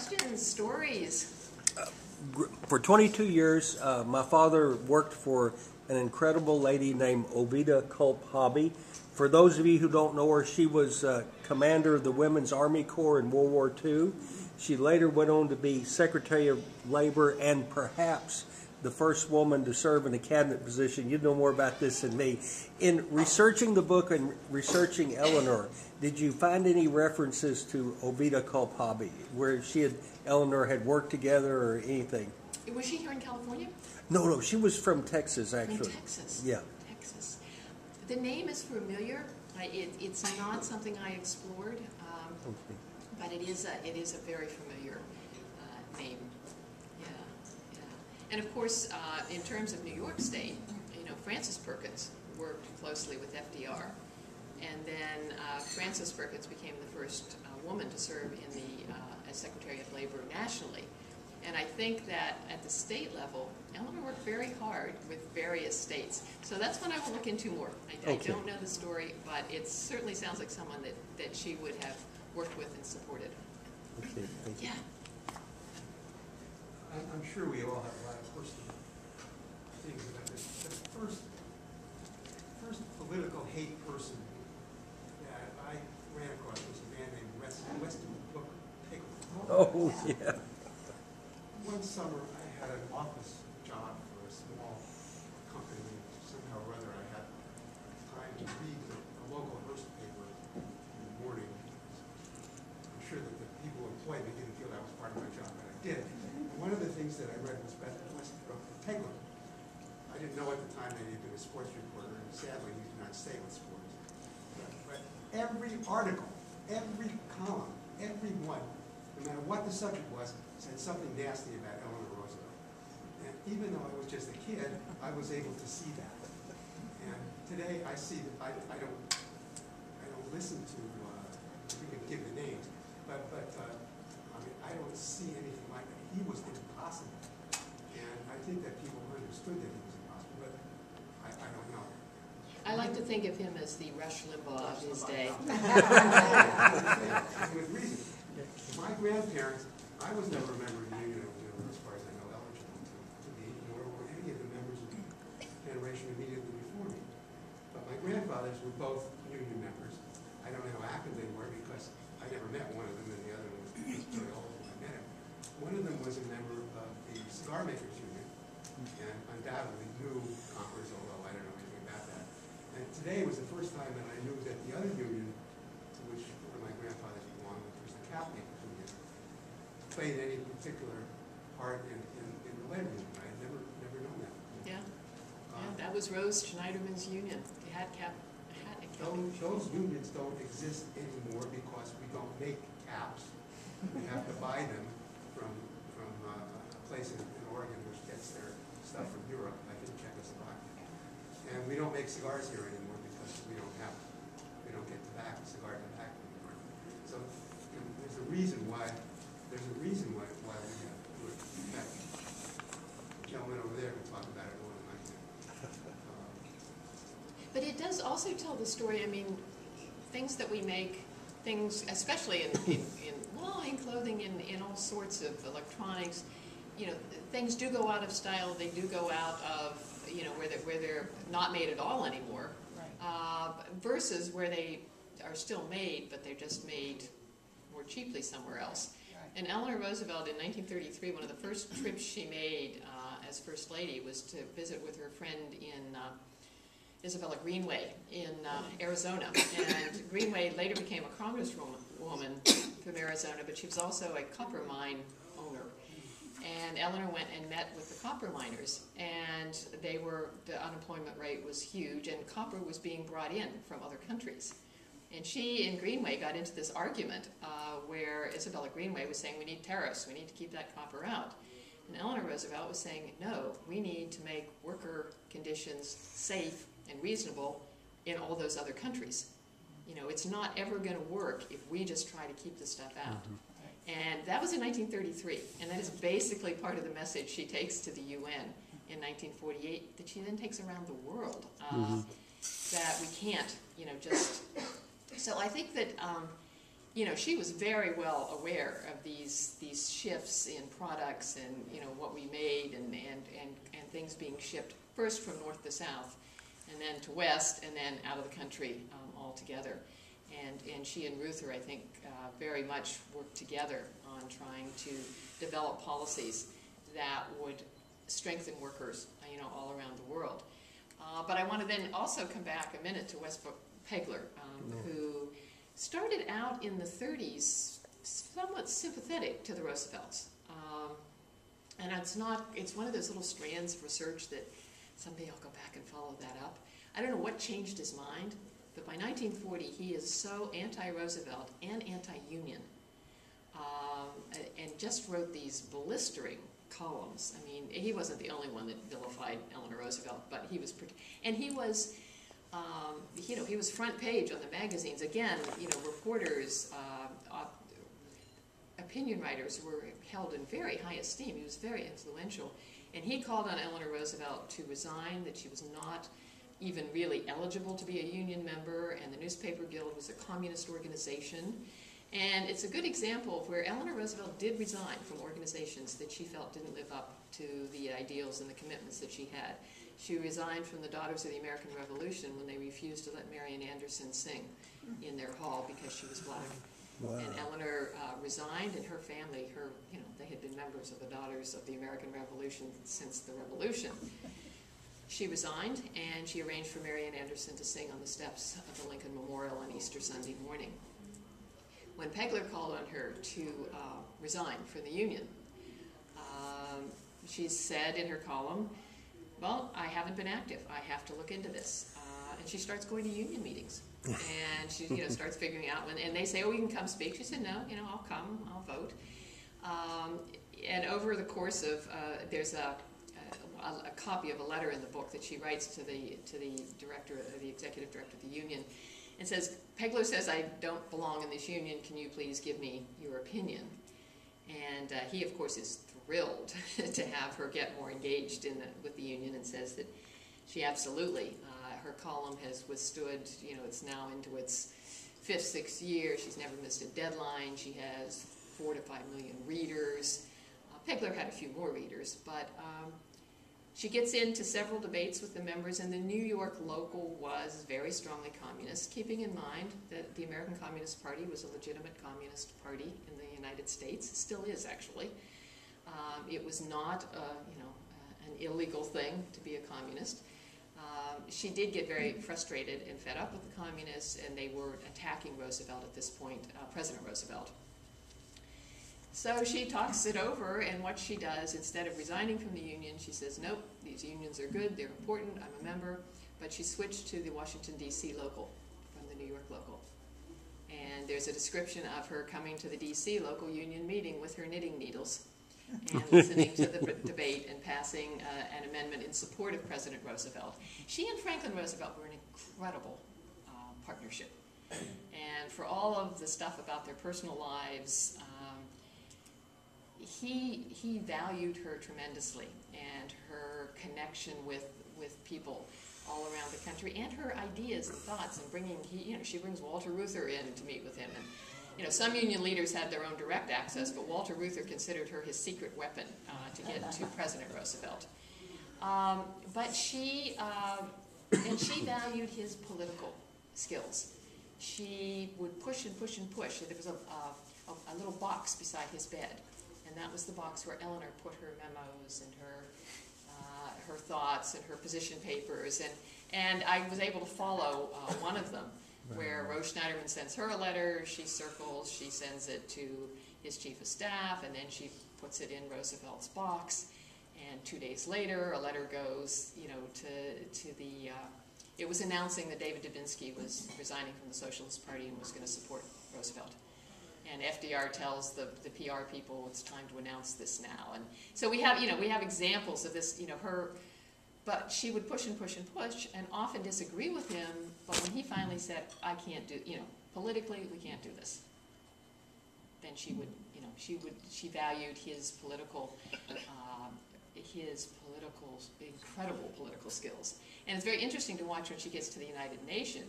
questions, stories? For 22 years, my father worked for an incredible lady named Ovida Culp Hobby. For those of you who don't know her, she was commander of the Women's Army Corps in World War II. She later went on to be Secretary of Labor and perhaps the first woman to serve in a cabinet position. You know more about this than me. In researching the book and researching Eleanor, did you find any references to Ovida Culp Hobby, where Eleanor had worked together or anything? Was she here in California? No, she was from Texas, actually. In Texas? Yeah. Texas. The name is familiar. It's not something I explored, Okay. but it is a very familiar name. Yeah. And of course, in terms of New York State, Frances Perkins worked closely with FDR, and then Frances Perkins became the first woman to serve in the as Secretary of Labor nationally. And I think that at the state level, Eleanor worked very hard with various states. So that's one I will look into more. I don't know the story, but it certainly sounds like someone that she would have worked with and supported. Okay, thank you. Yeah. I'm sure we all have a lot of personal things about this. The first political hate person that I ran across was a man named Weston Booker Pickle. Oh, yeah. One summer, I had an office job for a small company. Somehow or other, I had time to read the local Hearst paper in the morning. I'm sure that the people who employed me didn't feel that was part of my job, but I did. And one of the things that I read was Weston Booker Pickle. I didn't know at the time that he'd been a sports reporter, and sadly, he did not stay with sports. But every article, every column, every one, no matter what the subject was, said something nasty about Eleanor Roosevelt. And even though I was just a kid, I was able to see that. And today I see that I don't listen to, we can give the names, but I mean, I don't see anything like that. He was impossible. And I think that people understood that he was impossible, but I don't know. I like to think of him as the Rush Limbaugh of his day. With reason. My grandparents, I was never a member of the union as far as I know, eligible to be, nor were any of the members of the generation immediately before me. But my grandfathers were both union members. I don't know how active they were because I never met one of them, and the other one was very old when I met him. One of them was a member of the Cigar Makers Union, and undoubtedly knew Congress, although I don't know anything about that. And today was the first time that I knew that the other union to which one of my grandfathers belonged, which was the Cap Makers Union, played any particular part in the labor movement. I had never known that. Yeah. That was Rose Schneiderman's union. They had those unions don't exist anymore because we don't make caps. We have to buy them from a place in Oregon which gets their stuff from Europe, I think Czechoslovakia. And we don't make cigars here anymore because we don't get cigar tobacco anymore. So there's a reason why we have to do it. In fact, the gentleman over there can talk about it more than I can. But it does also tell the story. I mean, things that we make, things, especially in clothing, in all sorts of electronics, things do go out of style. They do go out of, where they're not made at all anymore. Right. Versus where they are still made, but they're just made more cheaply somewhere else. And Eleanor Roosevelt in 1933, one of the first trips she made as First Lady was to visit with her friend in Isabella Greenway in Arizona. And Greenway later became a congresswoman from Arizona, but she was also a copper mine owner. And Eleanor went and met with the copper miners, and the unemployment rate was huge, and copper was being brought in from other countries. And she and Greenway got into this argument where Isabella Greenway was saying, we need tariffs, we need to keep that copper out. And Eleanor Roosevelt was saying, no, we need to make worker conditions safe and reasonable in all those other countries. It's not ever going to work if we just try to keep the stuff out. Mm-hmm. And that was in 1933, and that is basically part of the message she takes to the UN in 1948, that she then takes around the world, that we can't, just... So I think that she was very well aware of these shifts in products and, what we made and things being shipped first from north to south and then to west and then out of the country altogether. And she and Ruther, I think, very much worked together on trying to develop policies that would strengthen workers, all around the world. But I want to then also come back a minute to Westbrook Pegler, who started out in the 30s somewhat sympathetic to the Roosevelts. And it's one of those little strands of research that someday I'll go back and follow that up. I don't know what changed his mind, but by 1940 he is so anti-Roosevelt and anti-union, and just wrote these blistering columns. I mean, he wasn't the only one that vilified Eleanor Roosevelt, but he was he was front page on the magazines. Again, reporters, opinion writers were held in very high esteem. He was very influential, and he called on Eleanor Roosevelt to resign, that she was not even really eligible to be a union member, and the Newspaper Guild was a communist organization. And it's a good example of where Eleanor Roosevelt did resign from organizations that she felt didn't live up to the ideals and the commitments that she had. She resigned from the Daughters of the American Revolution when they refused to let Marian Anderson sing in their hall because she was black. Wow. And Eleanor resigned, and her family, they had been members of the Daughters of the American Revolution since the Revolution. She resigned, and she arranged for Marian Anderson to sing on the steps of the Lincoln Memorial on Easter Sunday morning. When Pegler called on her to resign from the Union, she said in her column, well, I haven't been active. I have to look into this. And she starts going to union meetings. And she starts figuring out when, and they say, oh, you can come speak. She said, no, I'll come, I'll vote. And over the course of, there's a copy of a letter in the book that she writes to the director, the executive director of the union. It says, Pegler says, I don't belong in this union. Can you please give me your opinion? And he, of course, is thrilled to have her get more engaged with the union, and says that she absolutely, her column has withstood, it's now into its 5th, 6th year. She's never missed a deadline. She has 4 to 5 million readers. Pegler had a few more readers, but she gets into several debates with the members, and the New York local was very strongly communist, keeping in mind that the American Communist Party was a legitimate communist party in the United States. It still is, actually. It was not, an illegal thing to be a communist. She did get very frustrated and fed up with the communists, and they were attacking Roosevelt at this point, President Roosevelt. So she talks it over, and what she does, instead of resigning from the union, she says, nope, these unions are good, they're important, I'm a member, but she switched to the Washington, D.C. local from the New York local. And there's a description of her coming to the D.C. local union meeting with her knitting needles and listening to the debate and passing an amendment in support of President Roosevelt. She and Franklin Roosevelt were an incredible partnership. And for all of the stuff about their personal lives, he valued her tremendously, and her connection with people all around the country, and her ideas and thoughts, and bringing, she brings Walter Reuther in to meet with him. And, some union leaders had their own direct access, but Walter Reuther considered her his secret weapon to get to President Roosevelt. But she valued his political skills. She would push and push and push. There was a little box beside his bed, and that was the box where Eleanor put her memos and her thoughts and her position papers. And I was able to follow one of them, where Rose Schneiderman sends her a letter, she circles, she sends it to his chief of staff, and then she puts it in Roosevelt's box. And 2 days later, a letter goes, to the, it was announcing that David Dubinsky was resigning from the Socialist Party and was going to support Roosevelt. And FDR tells the PR people it's time to announce this now. And so we have examples of this, but she would push and push and push and often disagree with him. But when he finally said, I can't do, politically we can't do this, then she would, she valued his political, incredible political skills. And it's very interesting to watch when she gets to the United Nations.